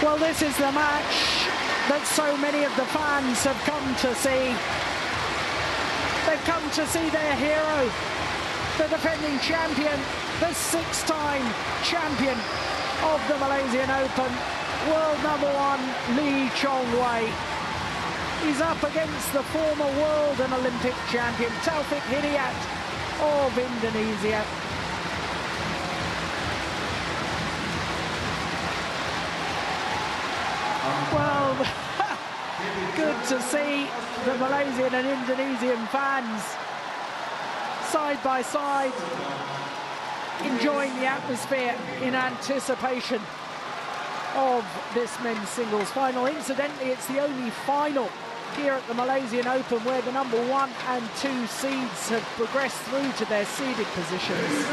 Well, this is the match that so many of the fans have come to see. They've come to see their hero, the defending champion, the six-time champion of the Malaysian Open, world number one, Chong Wei. He's up against the former world and Olympic champion, Taufik Hidayat of Indonesia. Well, good to see the Malaysian and Indonesian fans side by side, enjoying the atmosphere in anticipation of this men's singles final. Incidentally, it's the only final here at the Malaysian Open where the number 1 and 2 seeds have progressed through to their seeded positions.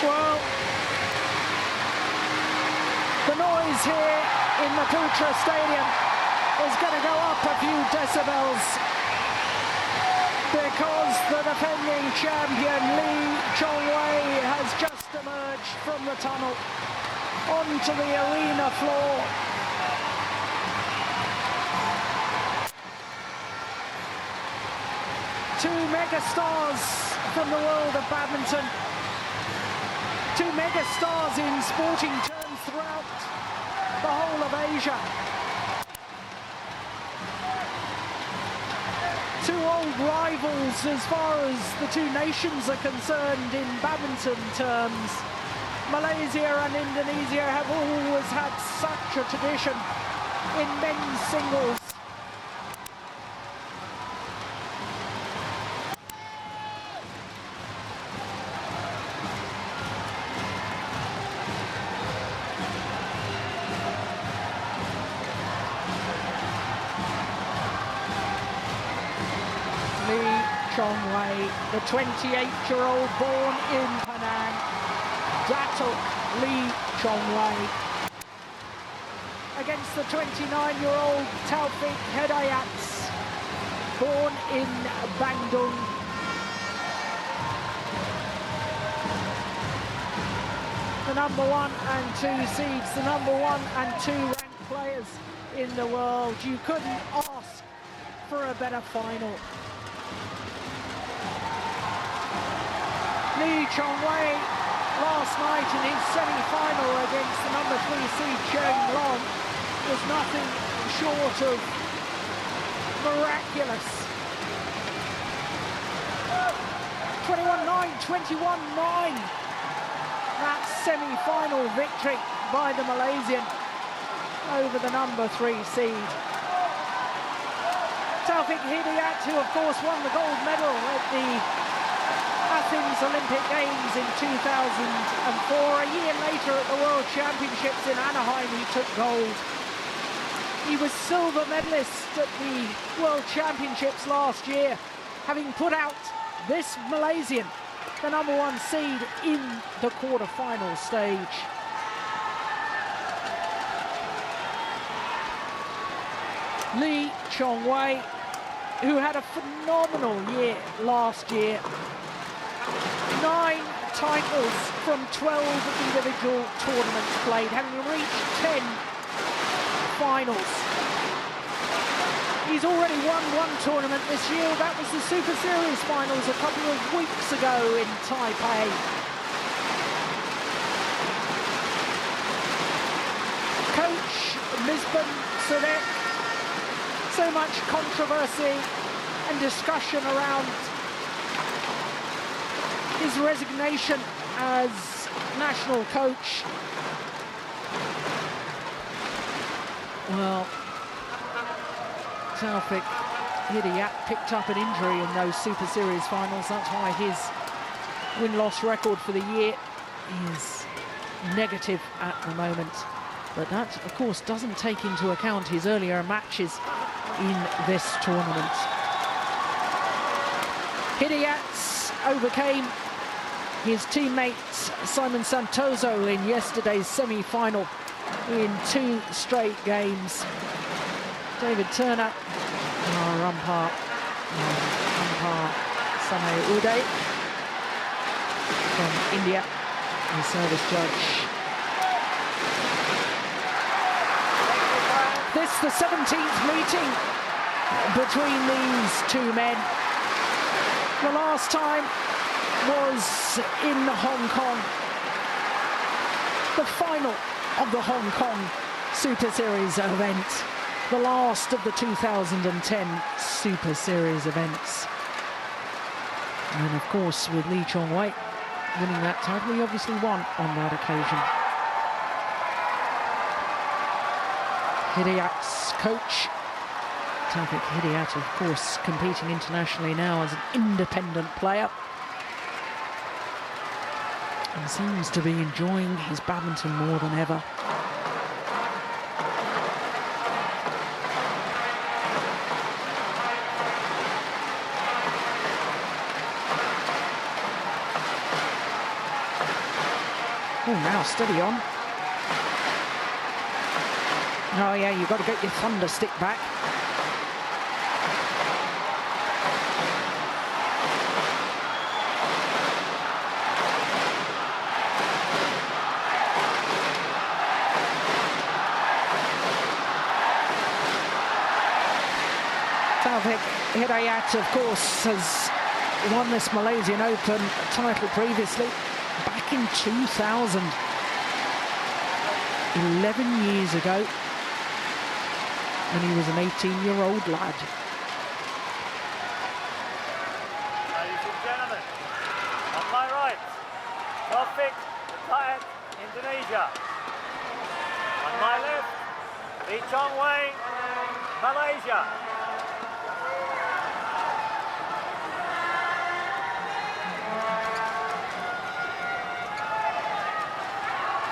Well, the noise here in the Putra Stadium is going to go up a few decibels because the defending champion Chong Wei has just emerged from the tunnel onto the arena floor. Two megastars from the world of badminton. Two megastars in sporting terms throughout the whole of Asia. Two old rivals as far as the two nations are concerned in badminton terms. Malaysia and Indonesia have always had such a tradition in men's singles. Chong Wei, the 28-year-old born in Penang, Datuk Chong Wei, against the 29-year-old Taufik Hidayat, born in Bandung. The number 1 and 2 seeds, the number 1 and 2 ranked players in the world. You couldn't ask for a better final. Chong Wei last night in his semi-final against the number 3 seed Cheng Long was nothing short of miraculous. 21-9, 21-9. That semi-final victory by the Malaysian over the number 3 seed. Taufik Hidayat, who of course won the gold medal at the Athens Olympic Games in 2004. A year later at the World Championships in Anaheim, he took gold. He was silver medalist at the World Championships last year, having put out this Malaysian, the number 1 seed, in the quarter-final stage. Chong Wei, who had a phenomenal year last year. 9 titles from 12 individual tournaments played, having reached 10 finals. He's already won 1 tournament this year. That was the Super Series finals a couple of weeks ago in Taipei. Coach Misbah Sadek, so much controversy and discussion around his resignation as national coach. Well, Taufik Hidayat picked up an injury in those Super Series finals. That's why his win-loss record for the year is negative at the moment. But that, of course, doesn't take into account his earlier matches in this tournament. Hidayat overcame his teammate Simon Santoso in yesterday's semi-final in 2 straight games. David Turner, umpire Samay Uday from India, the service judge. This the 17th meeting between these two men. The last time was in Hong Kong, the final of the Hong Kong Super Series event, the last of the 2010 Super Series events. And of course, with Lee Chong Wei winning that title, he obviously won on that occasion. Hidayat's coach, Taufik Hidayat, of course, competing internationally now as an independent player, and seems to be enjoying his badminton more than ever. Oh, now steady on. Oh yeah, you've got to get your thunder stick back. Taufik Hidayat, of course, has won this Malaysian Open title previously, back in 2000, 11 years ago, when he was an 18-year-old lad. Ladies and gentlemen, on my right, Taufik Hidayat, Indonesia. On my left, Lee Chong Wei, Malaysia.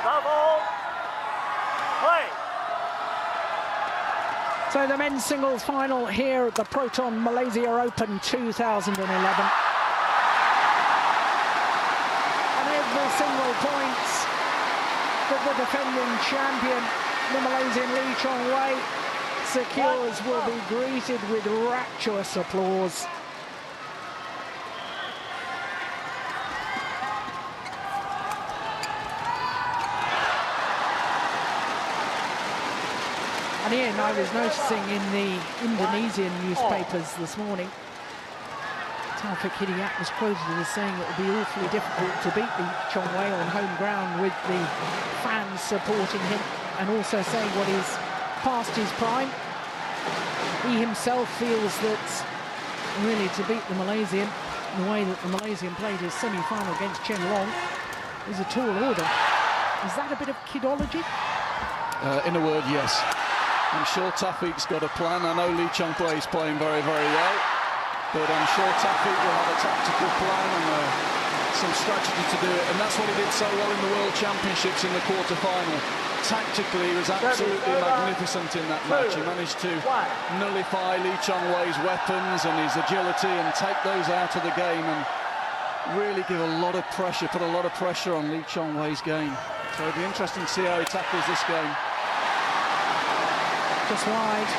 Above all, play. So the men's singles final here at the Proton Malaysia Open 2011. And every single point that the defending champion, the Malaysian Lee Chong Wei, secures will be greeted with rapturous applause. And Ian, I was noticing in the Indonesian newspapers this morning, Taufik Hidayat was quoted as saying it would be awfully difficult to beat Lee Chong Wei on home ground with the fans supporting him, and also saying what is past his prime. He himself feels that really to beat the Malaysian, the way that the Malaysian played his semi-final against Chen Long, is a tall order. Is that a bit of kidology? In a word, yes. I'm sure Taufik's got a plan. I know Lee Chong Wei is playing very, very well, but I'm sure Taufik will have a tactical plan and some strategy to do it, and that's what he did so well in the World Championships in the quarter-final. Tactically, he was absolutely magnificent in that match. He managed to nullify Lee Chong Wei's weapons and his agility and take those out of the game and really give a lot of pressure, put a lot of pressure on Lee Chong Wei's game. So it'll be interesting to see how he tackles this game. Just wide.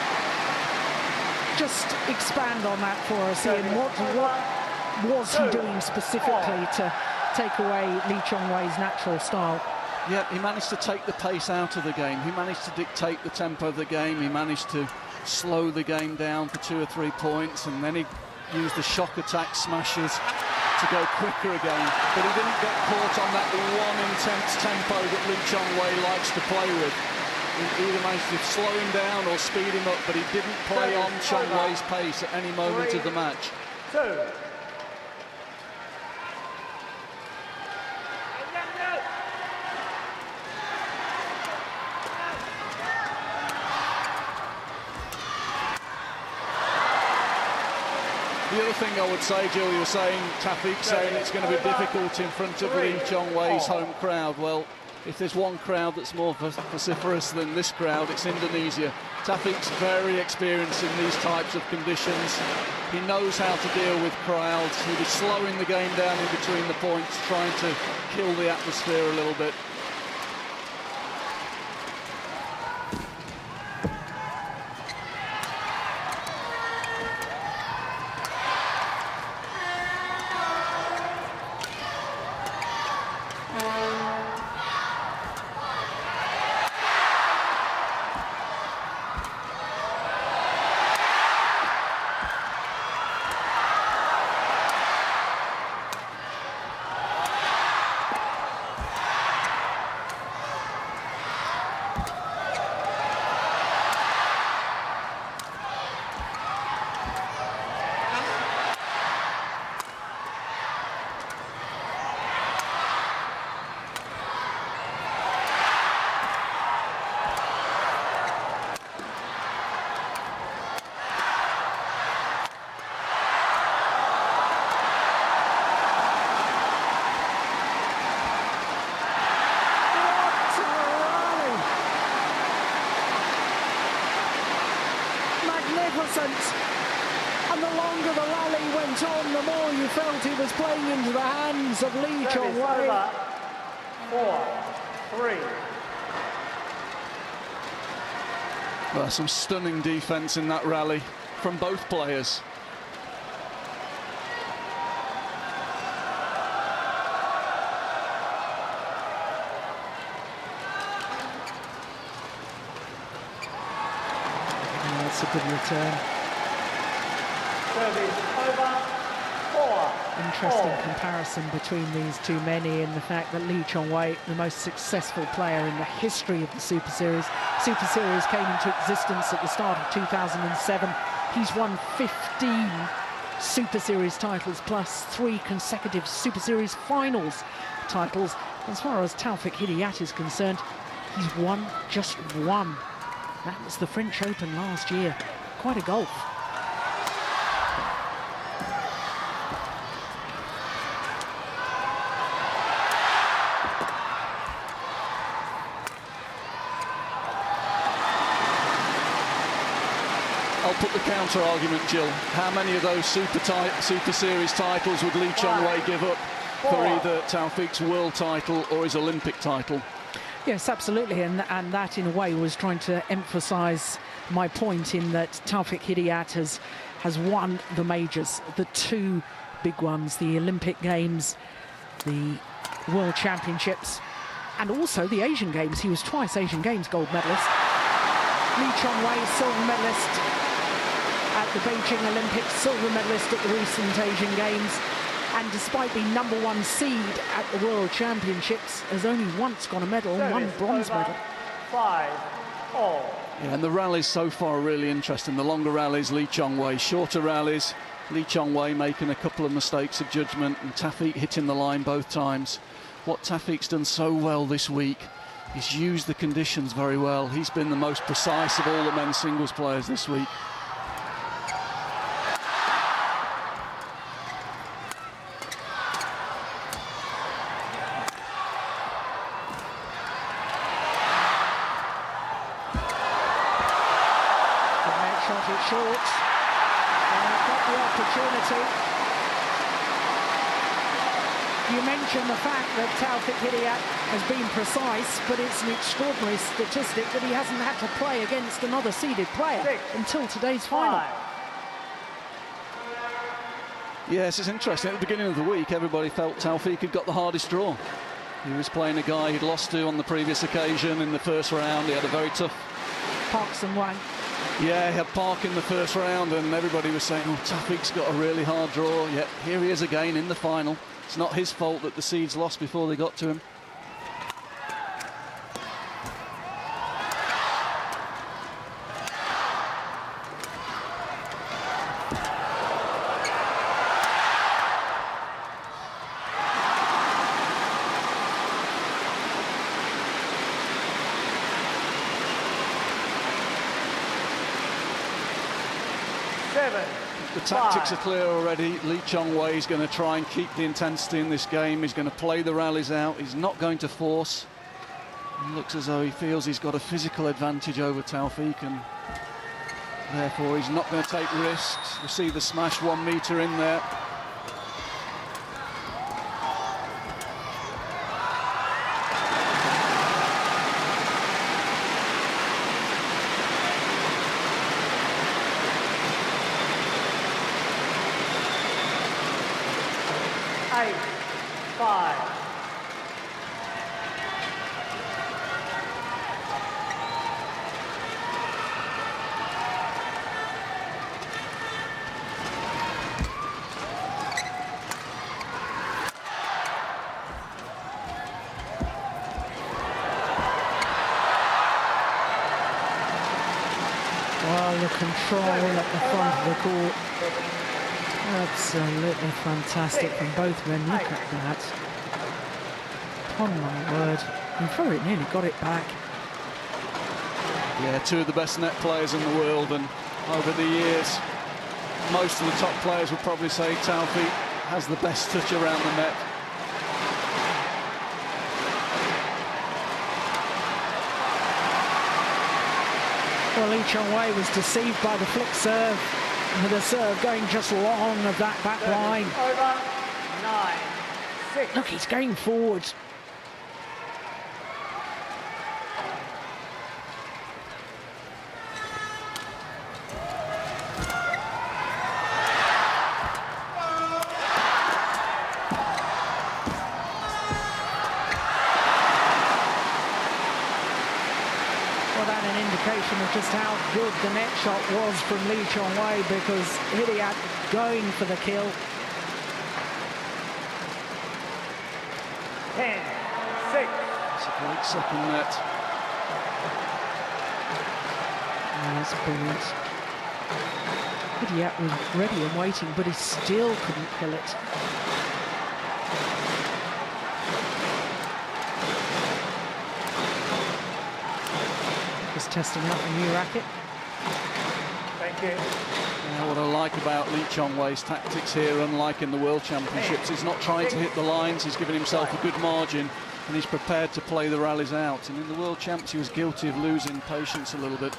Just expand on that for us, Ian. What was he doing specifically to take away Lee Chong Wei's natural style? Yeah, he managed to take the pace out of the game. He managed to dictate the tempo of the game. He managed to slow the game down for 2 or 3 points, and then he used the shock attack smashes to go quicker again. But he didn't get caught on that one intense tempo that Lee Chong Wei likes to play with. He either managed to slow him down or speed him up, but he didn't play on Chong Wei's pace at any moment of the match. The other thing I would say, Jill, you were saying, Taufik saying it's going to be difficult in front of Lee Chong Wei's home crowd. Well, if there's one crowd that's more vociferous than this crowd, it's Indonesia. Taufik's very experienced in these types of conditions. He knows how to deal with crowds. He was slowing the game down in between the points, trying to kill the atmosphere a little bit. And the longer the rally went on, the more you felt he was playing into the hands of Chong Wei. 4-3. Well, some stunning defence in that rally from both players. That's a good return. Service over. 4. Interesting comparison between these two men in the fact that Chong Wei, the most successful player in the history of the Super Series. Super Series came into existence at the start of 2007. He's won 15 Super Series titles plus 3 consecutive Super Series finals titles. As far as Taufik Hidayat is concerned, he's won just 1. That was the French Open last year. Quite a gulf. I'll put the counter argument, Jill. How many of those Super Series titles would Chong Wei give up for either Taufik's world title or his Olympic title? Yes, absolutely, and that in a way was trying to emphasise my point in that Taufik Hidayat has won the majors, the 2 big ones, the Olympic Games, the World Championships, and also the Asian Games. He was twice Asian Games gold medalist. Chong Wei, silver medalist at the Beijing Olympics, silver medalist at the recent Asian Games. And despite being #1 seed at the World Championships, has only once got a medal, 1 bronze medal. 5-4. Yeah, and the rallies so far are really interesting. The longer rallies, Chong Wei. Shorter rallies, Chong Wei making a couple of mistakes of judgment and Taufik hitting the line both times. What Taufik's done so well this week is used the conditions very well. He's been the most precise of all the men's singles players this week. Shot it short, and got the opportunity. You mentioned the fact that Taufik Hidayat has been precise, but it's an extraordinary statistic that he hasn't had to play against another seeded player until today's final. Yes, it's interesting. At the beginning of the week, everybody felt Taufik had got the hardest draw. He was playing a guy he'd lost to on the previous occasion in the first round. He had a very tough... Parkson won. Yeah, he had Park in the first round, and everybody was saying, oh, Taufik's got a really hard draw. Yet here he is again in the final. It's not his fault that the seeds lost before they got to him. The tactics are clear already. Chong Wei is going to try and keep the intensity in this game. He's going to play the rallies out. He's not going to force. It looks as though he feels he's got a physical advantage over Taufik, and therefore he's not going to take risks. We see the smash 1 metre in there. Well, the control at the front of the court, absolutely fantastic from both men. Look at that. Upon my word, he very nearly got it back. Yeah, two of the best net players in the world, and over the years, most of the top players would probably say Taufik has the best touch around the net. Well, Chong Wei was deceived by the flick serve, and the serve going just long of that back line. Over 9-6. Look, he's going forward. Of just how good the net shot was from Chong Wei, because Hidayat going for the kill. 10-6. It's a great second net. That's brilliant. Hidayat was ready and waiting, but he still couldn't kill it. Just testing out a new racket. Thank you. Yeah, what I like about Chong Wei's tactics here, unlike in the World Championships, he's not trying to hit the lines, he's giving himself a good margin, and he's prepared to play the rallies out. And in the World Champs, he was guilty of losing patience a little bit.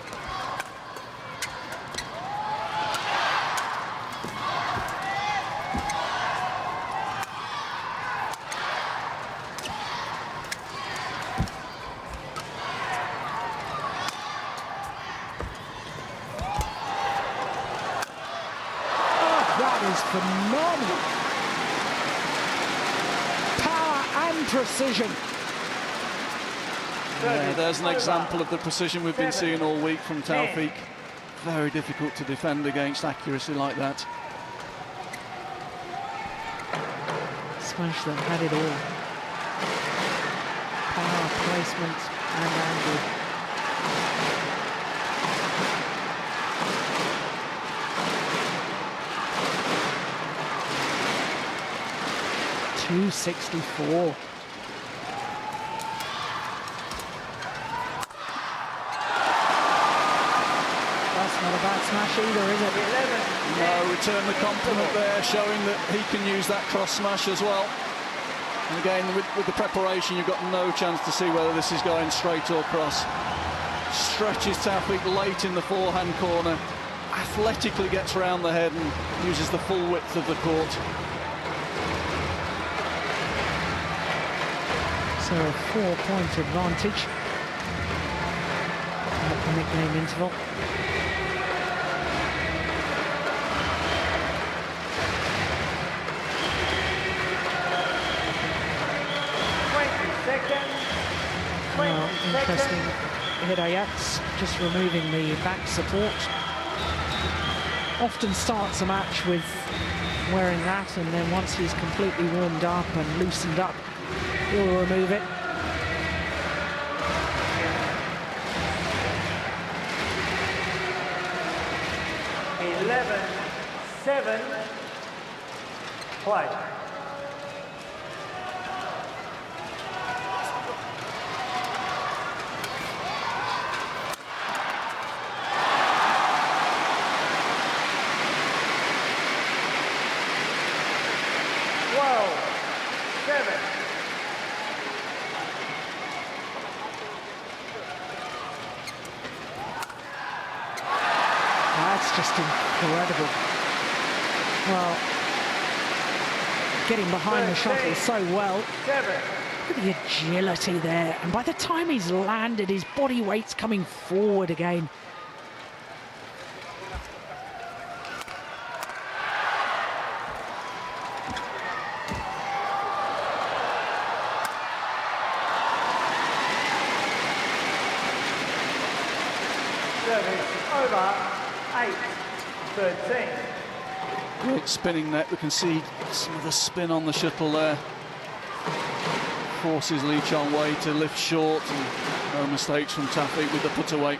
Phenomenal power and precision. Yeah, there's an example of the precision we've been seeing all week from Taufik. Very difficult to defend against accuracy like that. Smash that had it all. Power, placement and angle. .264. That's not a bad smash either, is it? 11. No, return the compliment there, showing that he can use that cross smash as well. And again, with the preparation, you've got no chance to see whether this is going straight or cross. Stretches Taufik late in the forehand corner, athletically gets round the head and uses the full width of the court. So a 4-point advantage at the nickname interval. Well, interesting. Hidayat's just removing the back support. Often starts a match with wearing that, and then once he's completely warmed up and loosened up, he'll remove it. (11-7). Play. just incredible. Well, getting behind the shuttle so well. Look at the agility there. And by the time he's landed, his body weight's coming forward again. Over 8-13. Great spinning net. We can see some of the spin on the shuttle there. Forces Lee Chong Wei to lift short, and no mistakes from Taufik with the put away.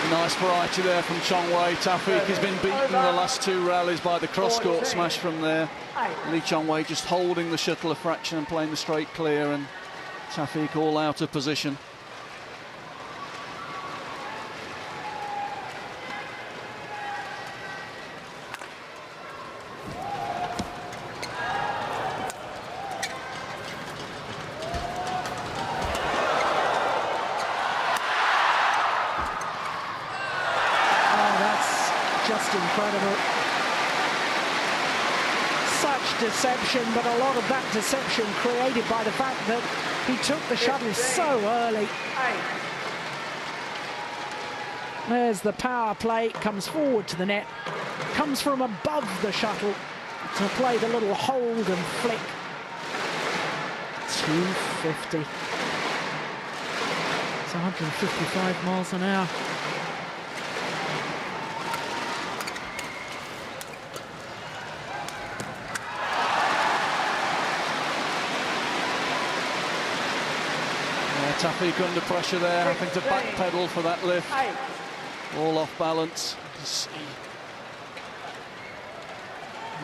Nice variety there from Chong Wei. Taufik has been beaten the last two rallies by the cross-court smash from there. Lee Chong Wei just holding the shuttle a fraction and playing the straight clear, and Taufik all out of position. Just incredible. Such deception, but a lot of that deception created by the fact that he took the shuttle so early. There's the power play, comes forward to the net, comes from above the shuttle to play the little hold and flick. 250. It's 155 miles an hour. Taufik under pressure there, having to backpedal for that lift. All off balance.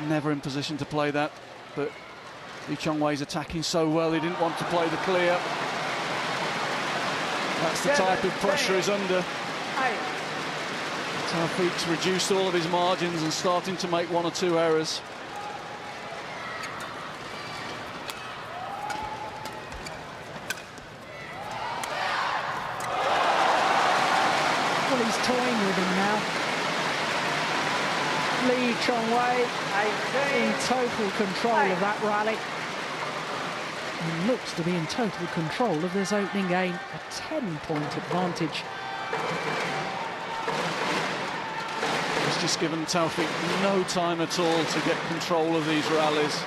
Never in position to play that, but Lee Chong Wei's attacking so well, he didn't want to play the clear. That's the type of pressure he's under. Taufik's reduced all of his margins and starting to make one or two errors. He's toying with him now. Lee Chong Wei in total control of that rally. He looks to be in total control of this opening game. A 10-point advantage. It's just given Taufik no time at all to get control of these rallies.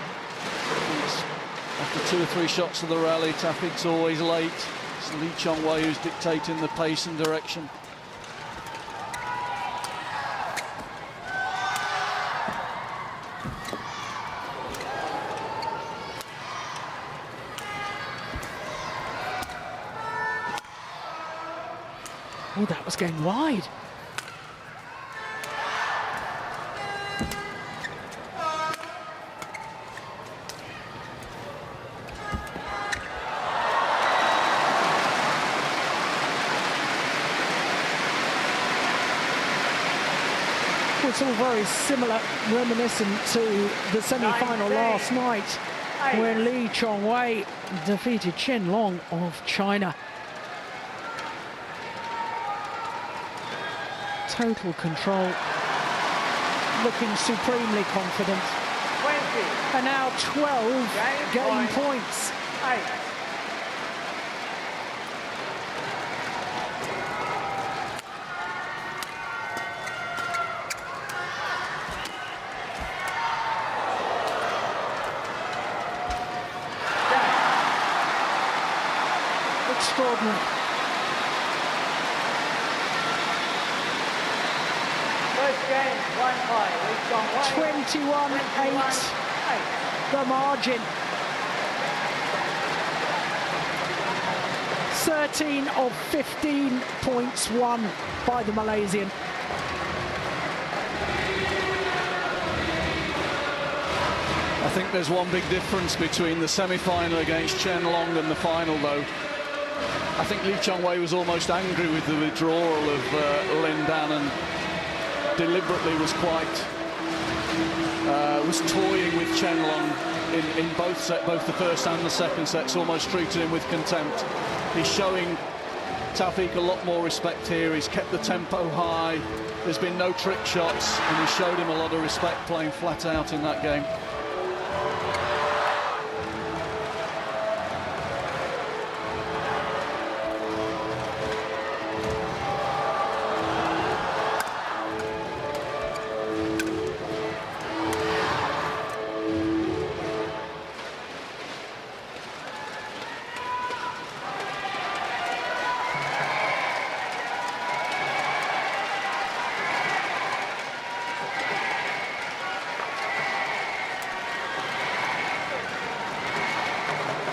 After 2 or 3 shots of the rally, Taufik's always late. It's Lee Chong Wei who's dictating the pace and direction. Oh, that was going wide. It's all very similar, reminiscent to the semi-final last night when Lee Chong Wei defeated Chen Long of China. Total control, looking supremely confident. 20. And now 12 game points. 8. Extraordinary. First game, 21-8, the margin. 13 of 15 points won by the Malaysian. I think there's one big difference between the semi-final against Chen Long and the final, though. I think Chong Wei was almost angry with the withdrawal of Lin Dan and deliberately was toying with Chen Long in both the first and the second sets, almost treated him with contempt. He's showing Taufik a lot more respect here. He's kept the tempo high. There's been no trick shots, and he showed him a lot of respect playing flat out in that game.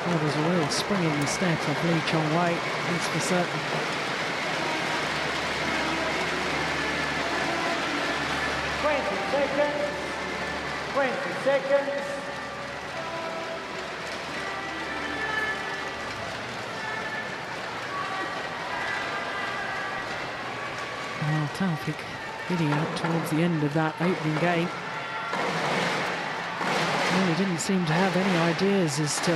Well, there's a real spring in the step of Chong Wei, that's for certain. Twenty seconds. Well, Taufik Hidayat towards the end of that opening game really didn't seem to have any ideas as to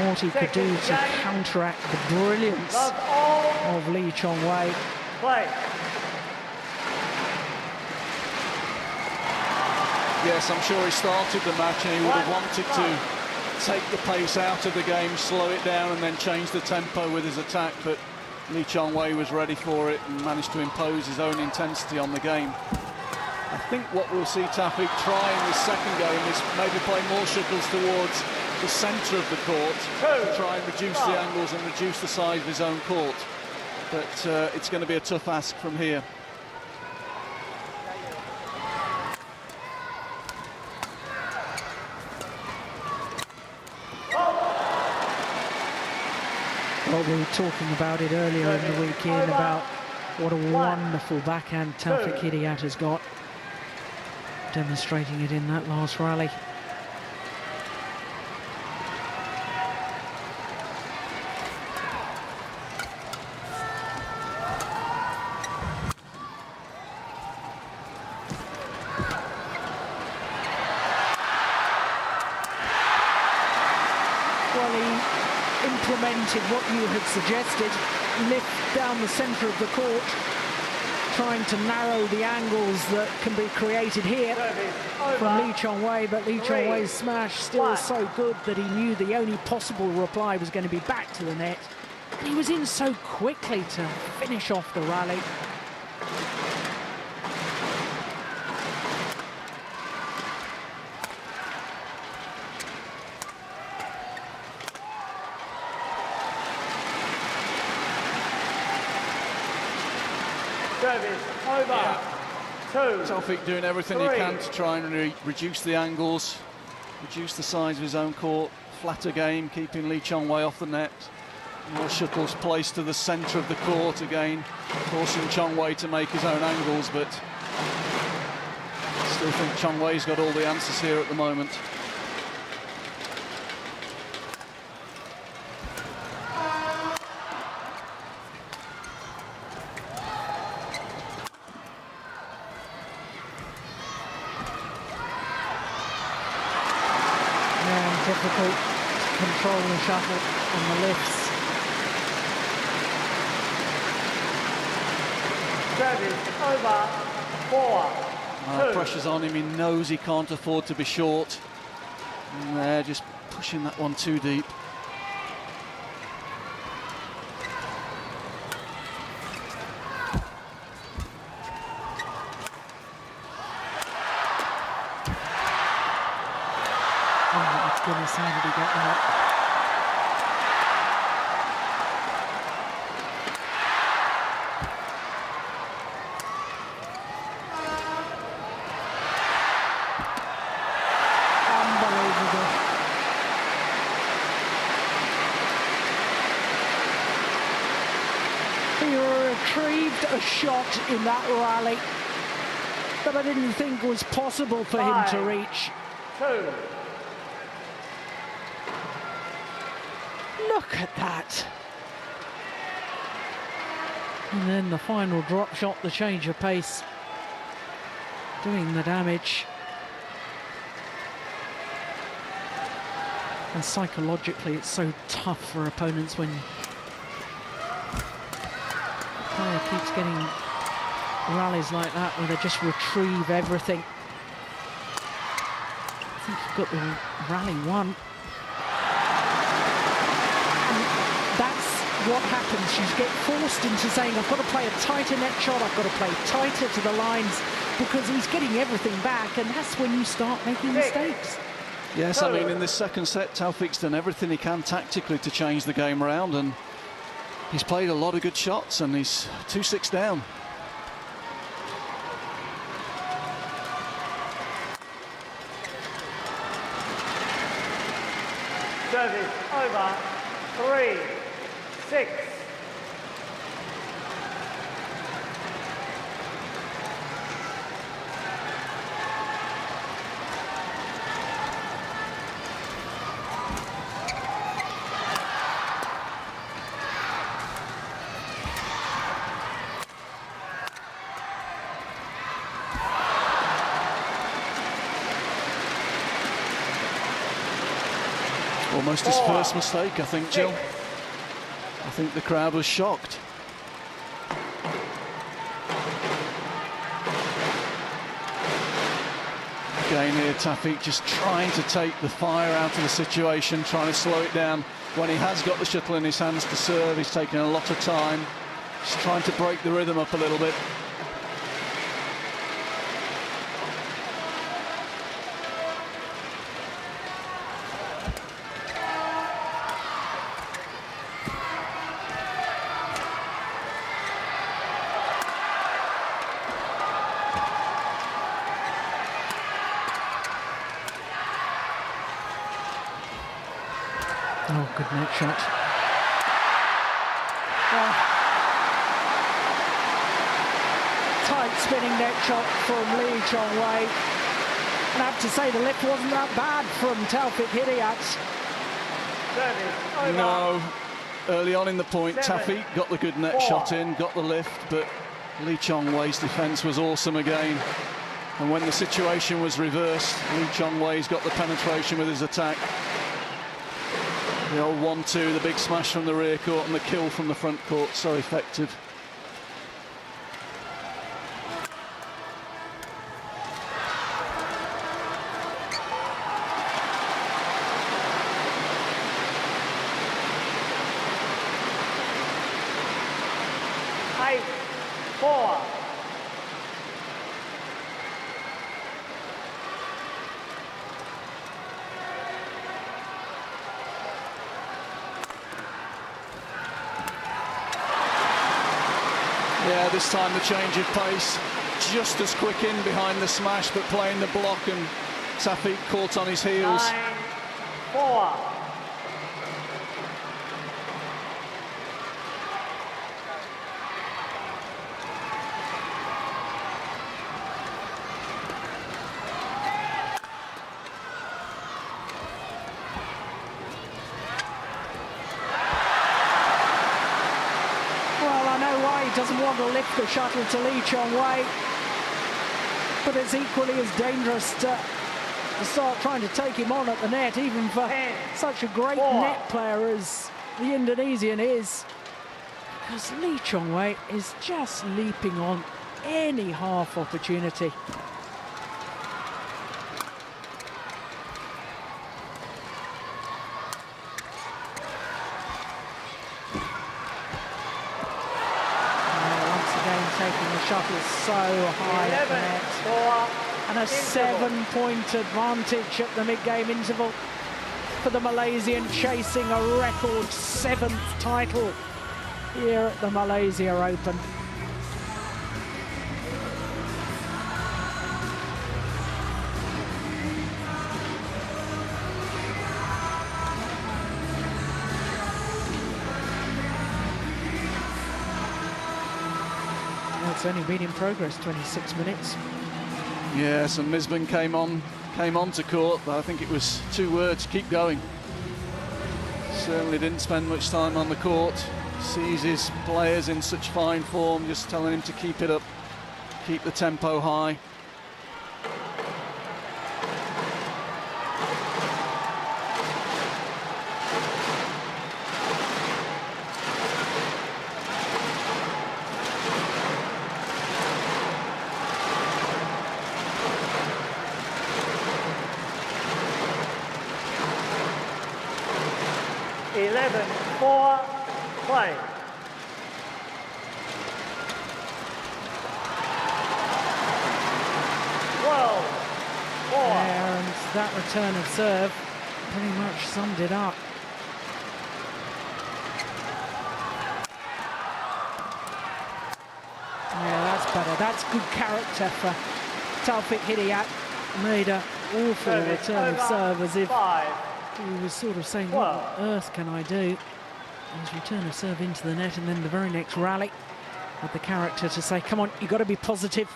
what he could do to counteract the brilliance of Chong Wei. Play. Yes, I'm sure he started the match and he would have wanted to take the pace out of the game, slow it down and then change the tempo with his attack, but Chong Wei was ready for it and managed to impose his own intensity on the game. I think what we'll see Taufik try in this second game is maybe play more shuttles towards the centre of the court to try and reduce the angles and reduce the size of his own court. But it's going to be a tough ask from here. Well, we were talking about it earlier in the weekend about what a wonderful backhand Taufik Hidayat has got, demonstrating it in that last rally. Well, he implemented what you had suggested, lift down the centre of the court, trying to narrow the angles that can be created here from Chong Wei, but Chong Wei's smash still so good that he knew the only possible reply was going to be back to the net. And he was in so quickly to finish off the rally. Service over. Two. Taufik doing everything he can to try and reduce the angles, reduce the size of his own court, flatter game, keeping Chong Wei off the net. More shuttles placed to the centre of the court again, forcing Chong Wei to make his own angles, but still think Chong Wei's got all the answers here at the moment. Difficult to control the shuttle on the lifts. Service over. 4-2. Pressure's on him, he knows he can't afford to be short. And they're just pushing that one too deep. Goodness, how did he get that? Unbelievable. He retrieved a shot in that rally that I didn't think was possible for him to reach. 2. Look at that. And then the final drop shot, the change of pace, doing the damage. And psychologically, it's so tough for opponents when the player keeps getting rallies like that where they just retrieve everything. I think you've got the rally one. And that's what happens. You get forced into saying, I've got to play a tighter net shot, I've got to play tighter to the lines, because he's getting everything back, and that's when you start making mistakes. Yes, I mean, in this second set, Taufik's done everything he can tactically to change the game around, and he's played a lot of good shots, and he's 2-6 down. Service over, 3-6. Almost his first mistake, I think, Jill. I think the crowd was shocked. Again here, Taufik just trying to take the fire out of the situation, trying to slow it down. When he has got the shuttle in his hands to serve, he's taking a lot of time. Just trying to break the rhythm up a little bit. Oh, good net shot. Tight spinning net shot from Chong Wei. And I have to say, the lift wasn't that bad from Taufik Hidayat. No, early on in the point, Taufik got the good net shot in, got the lift, but Chong Wei's defence was awesome again. And when the situation was reversed, Chong Wei's got the penetration with his attack. The old 1-2, the big smash from the rear court and the kill from the front court, so effective. Yeah, this time the change of pace, just as quick in behind the smash, but playing the block, and Taufik caught on his heels. 9-4. Doesn't want to lift the shuttle to Chong Wei, but it's equally as dangerous to start trying to take him on at the net, even for such a great net player as the Indonesian is, because Chong Wei is just leaping on any half opportunity. Taking the shuttle so high at the net. And a 7-point advantage at the mid-game interval for the Malaysian, chasing a record 7th title here at the Malaysia Open. It's only been in progress 26 minutes. Yes, and Misbin came on to court, but I think it was 2 words: keep going. Certainly didn't spend much time on the court. Sees his players in such fine form, just telling him to keep it up, keep the tempo high. Four, play. And that return of serve pretty much summed it up. Yeah, that's better. That's good character for Taufik Hidayat. Made an awful return of serve, as if he was sort of saying, what on earth can I do? His return of serve into the net, and then the very next rally with the character to say, come on, you've got to be positive.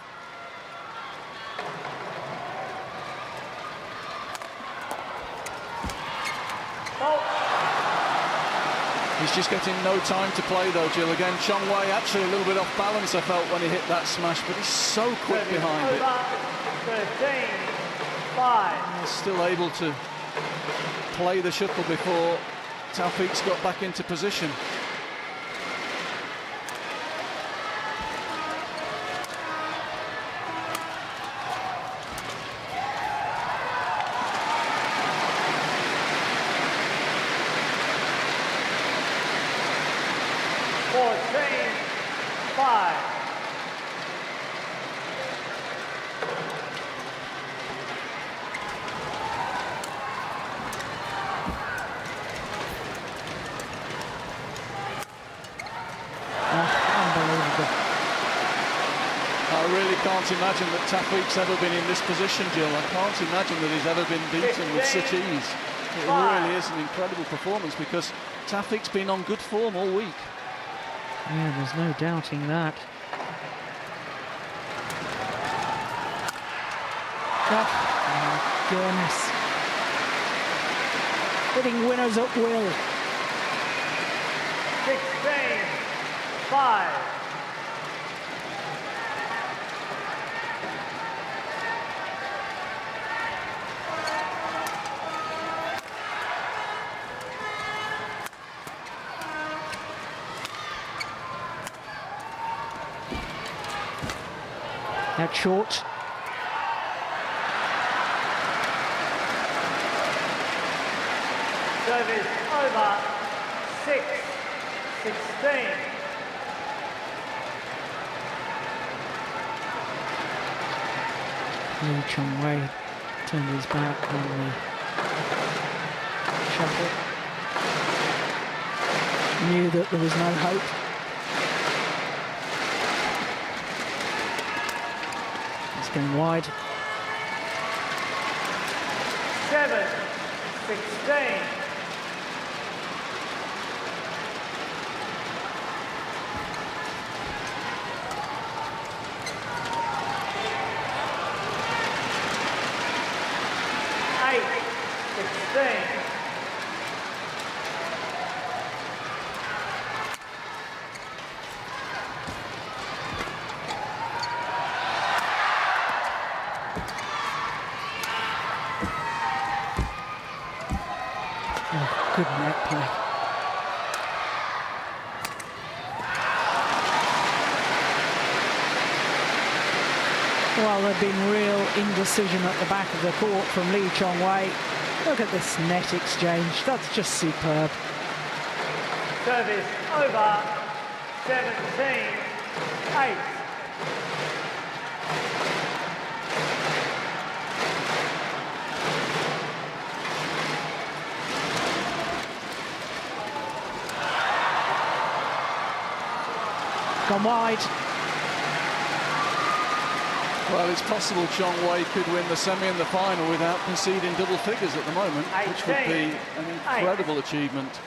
He's just getting no time to play though, Jill. Again, Chong Wei actually a little bit off balance, I felt, when he hit that smash, but he's so quick behind it. 13-5. He's still able to play the shuttle before Taufik's got back into position. I can't imagine that Taufik's ever been in this position, Jill. I can't imagine that he's ever been beaten with such ease. It really is an incredible performance, because Taufik's been on good form all week. Yeah, there's no doubting that. Oh goodness. Hitting winners at will. 16-5. That's short. Service over. 6-16. Chong Wei turned his back on the shuttle. Knew that there was no hope. Going wide. 7-16. Good net play. Well, there'd been real indecision at the back of the court from Chong Wei. Look at this net exchange. That's just superb. Service over. 17-8. Gone wide. Well, it's possible Chong Wei could win the semi and the final without conceding double figures at the moment, which would be an incredible achievement.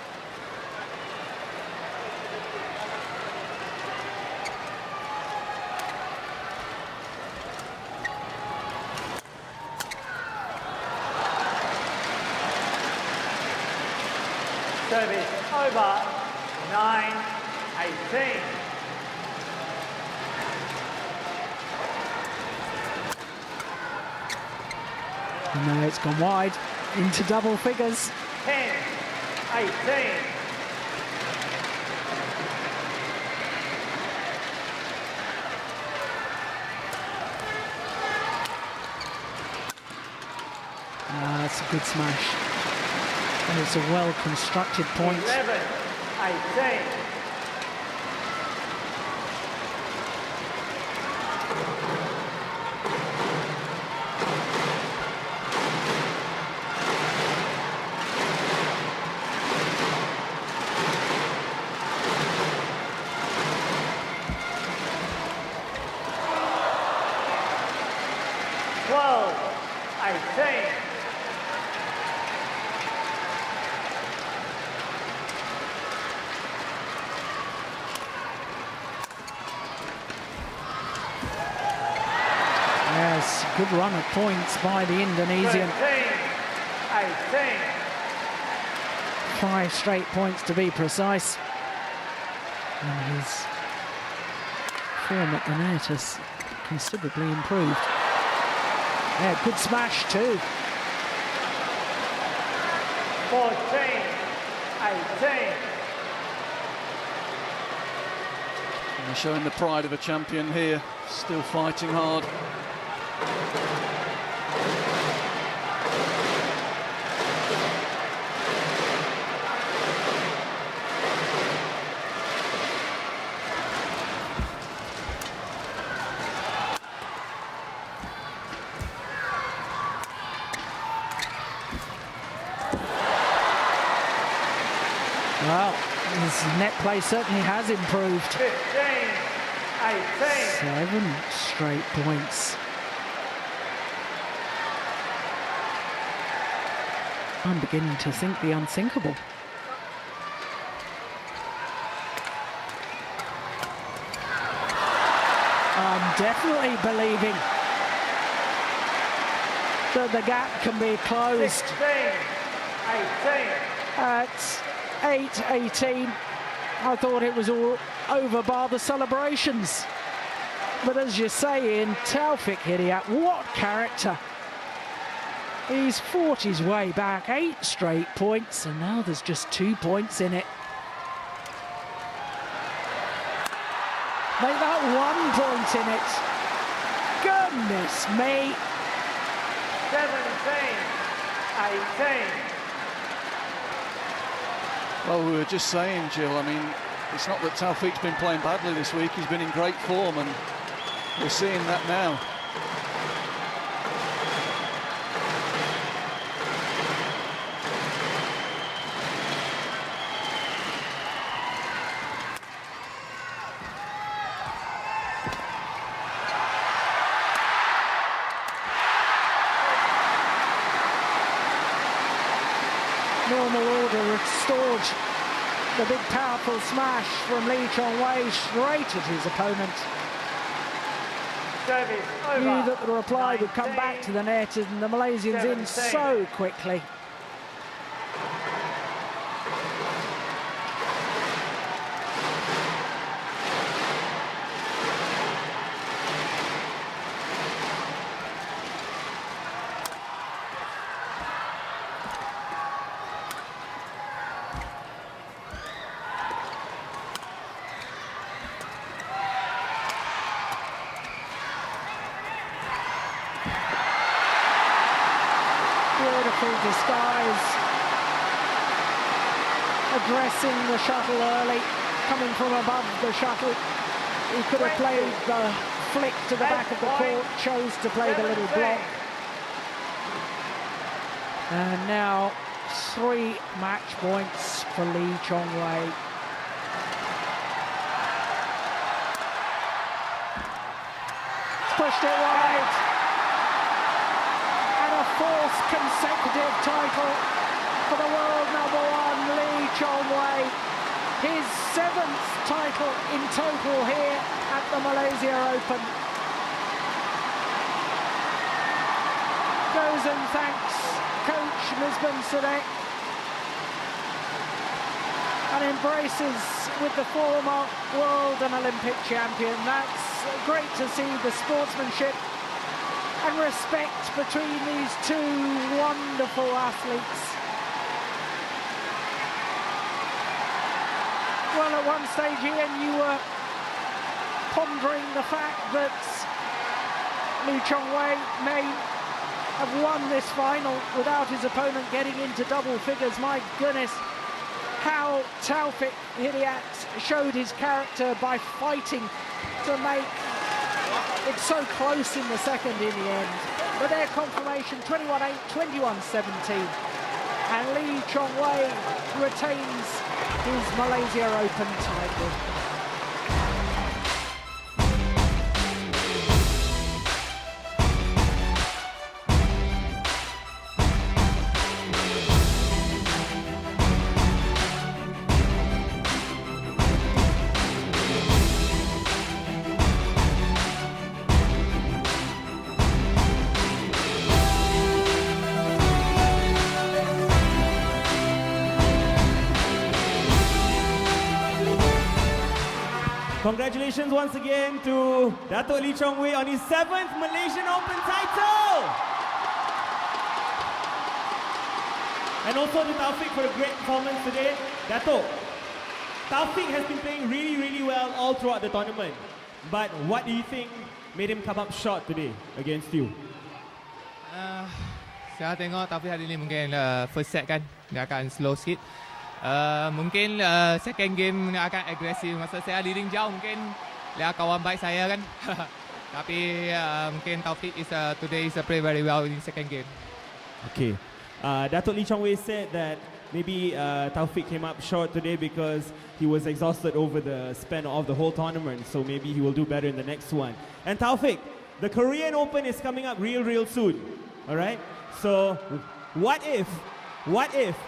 Service over, 9-18. No, it's gone wide into double figures. 10-18. That's a good smash. And it's a well-constructed point. 11-18. Yes, good run at points by the Indonesian. 13-18. 5 straight points to be precise. And his form at the net has considerably improved. Yeah, good smash too. 14-18. And showing the pride of a champion here, still fighting hard. Well, his net play certainly has improved. 15-18. 7 straight points. I'm beginning to think the unthinkable. I'm definitely believing that the gap can be closed. 16-18. At 8-18, I thought it was all over bar the celebrations. But as you say, in Taufik Hidayat, what character. He's fought his way back, 8 straight points, and now there's just 2 points in it. Make that 1 point in it. Goodness me. 17-18. Well, we were just saying, Jill, I mean, it's not that Taufik's been playing badly this week. He's been in great form, and we're seeing that now. Normal order restored. The big powerful smash from Chong Wei straight at his opponent. Service over. Knew that the reply would come back to the net, and the Malaysians in 17. so quickly. Beautiful disguise, addressing the shuttle early, coming from above the shuttle. He could have played the flick to the back of the court, chose to play the little block. And now 3 match points for Chong Wei. Pushed it wide. 4th consecutive title for the world #1 Chong Wei. His 7th title in total here at the Malaysia Open. Goes and thanks Coach Misbah Sadek. and embraces with the former world and Olympic champion. That's great to see the sportsmanship and respect between these two wonderful athletes. Well, at one stage, Ian, you were pondering the fact that Chong Wei may have won this final without his opponent getting into double figures. My goodness, how Taufik Hidayat showed his character by fighting to make it so close in the second in the end. But their confirmation, 21-8, 21-17. And Chong Wei retains his Malaysia Open title. Congratulations once again to Dato' Chong Wei on his 7th Malaysian Open title! And also to Taufik for a great performance today. Dato', Taufik has been playing really, really well all throughout the tournament. But what do you think made him come up short today against you? Saya tengok Taufik hari ini mungkin first set kan, dia akan slow sikit. Mungkin second game akan agresif. Masa saya leading jauh mungkin dia kawan baik saya kan. Tapi mungkin Taufik today is play very well in second game. Okay. Dato' Chong Wei said that maybe Taufik came up short today because he was exhausted over the span of the whole tournament. So maybe he will do better in the next one. And Taufik, the Korean Open is coming up real soon. All right? So what if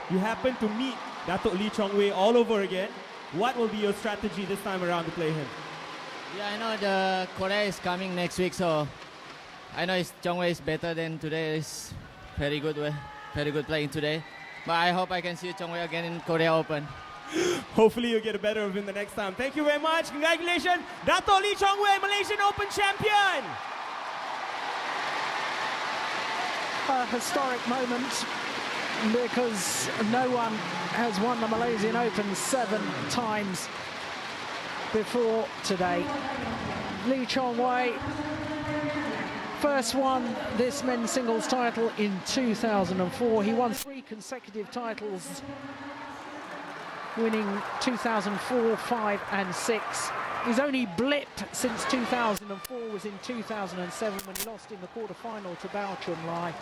you happen to meet Dato' Chong Wei all over again? What will be your strategy this time around to play him? Yeah, I know the Korea is coming next week, so I know Chong Wei is better than today. Is very good playing today. But I hope I can see Chong Wei again in Korea Open. Hopefully you'll get a better of him the next time. Thank you very much. Congratulations, Dato' Chong Wei, Malaysian Open champion. A historic moment, because no one has won the Malaysian Open 7 times before today. Chong Wei first won this men's singles title in 2004. He won 3 consecutive titles, winning 2004, 5 and 6. His only blip since 2004 was in 2007 when he lost in the quarter-final to Bao Chunlai.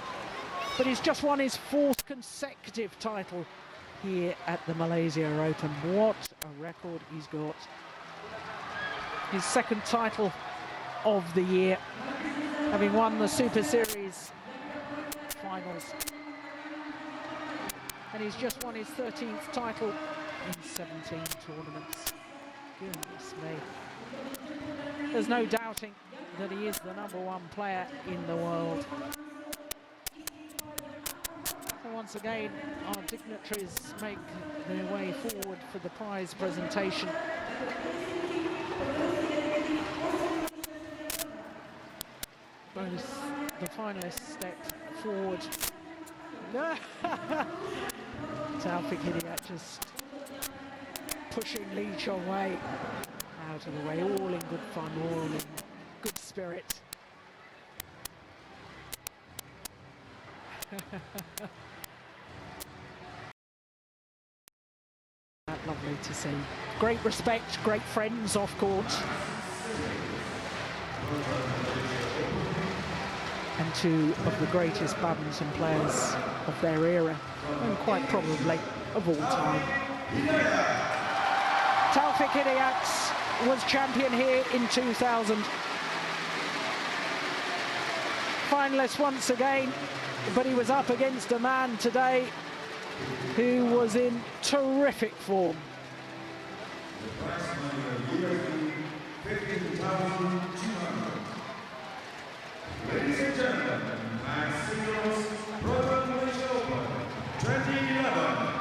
But he's just won his 4th consecutive title here at the Malaysia Open. What a record he's got. His 2nd title of the year, having won the Super Series finals. And he's just won his 13th title in 17 tournaments. Goodness me. There's no doubting that he is the #1 player in the world. Once again, our dignitaries make their way forward for the prize presentation. Both the finalists step forward. Taufik Hidayat just pushing Chong Wei out of the way, all in good fun, all in good spirit. Lovely to see. Great respect, great friends off court. And 2 of the greatest badminton players of their era, and quite probably of all time. Taufik Hidayat was champion here in 2000. Finalist once again, but he was up against a man today who was in terrific form. Ladies and gentlemen, men's singles Proton Malaysia Open 2011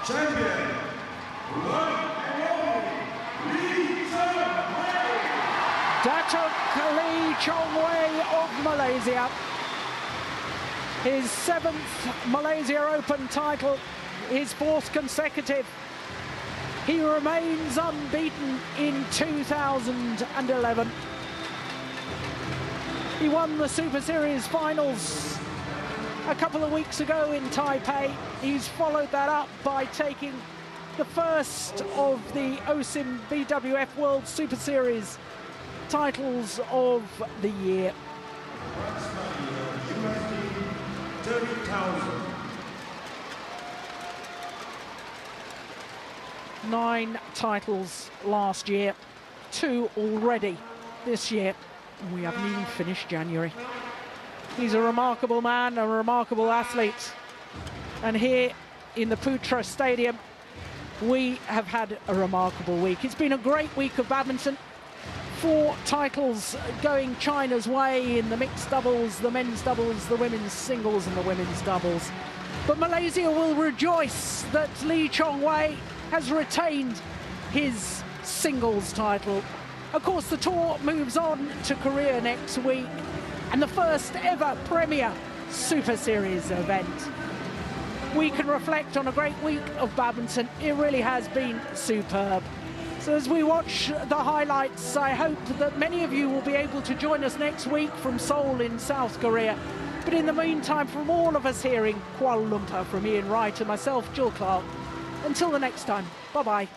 champion, Malaysia. His 7th Malaysia Open title, his 4th consecutive. He remains unbeaten in 2011. He won the Super Series finals a couple of weeks ago in Taipei. He's followed that up by taking the first of the OSIM BWF World Super Series titles of the year. 30,000. 9 titles last year, 2 already this year. We haven't even finished January. He's a remarkable man, a remarkable athlete. And here in the Putra Stadium, we have had a remarkable week. It's been a great week of badminton. 4 titles going China's way in the mixed doubles, the men's doubles, the women's singles and the women's doubles. But Malaysia will rejoice that Chong Wei has retained his singles title. Of course, the tour moves on to Korea next week, and the first ever Premier Super Series event. We can reflect on a great week of badminton. It really has been superb. So as we watch the highlights, I hope that many of you will be able to join us next week from Seoul in South Korea. But in the meantime, from all of us here in Kuala Lumpur, from Ian Wright and myself, Jill Clark, until the next time, bye-bye.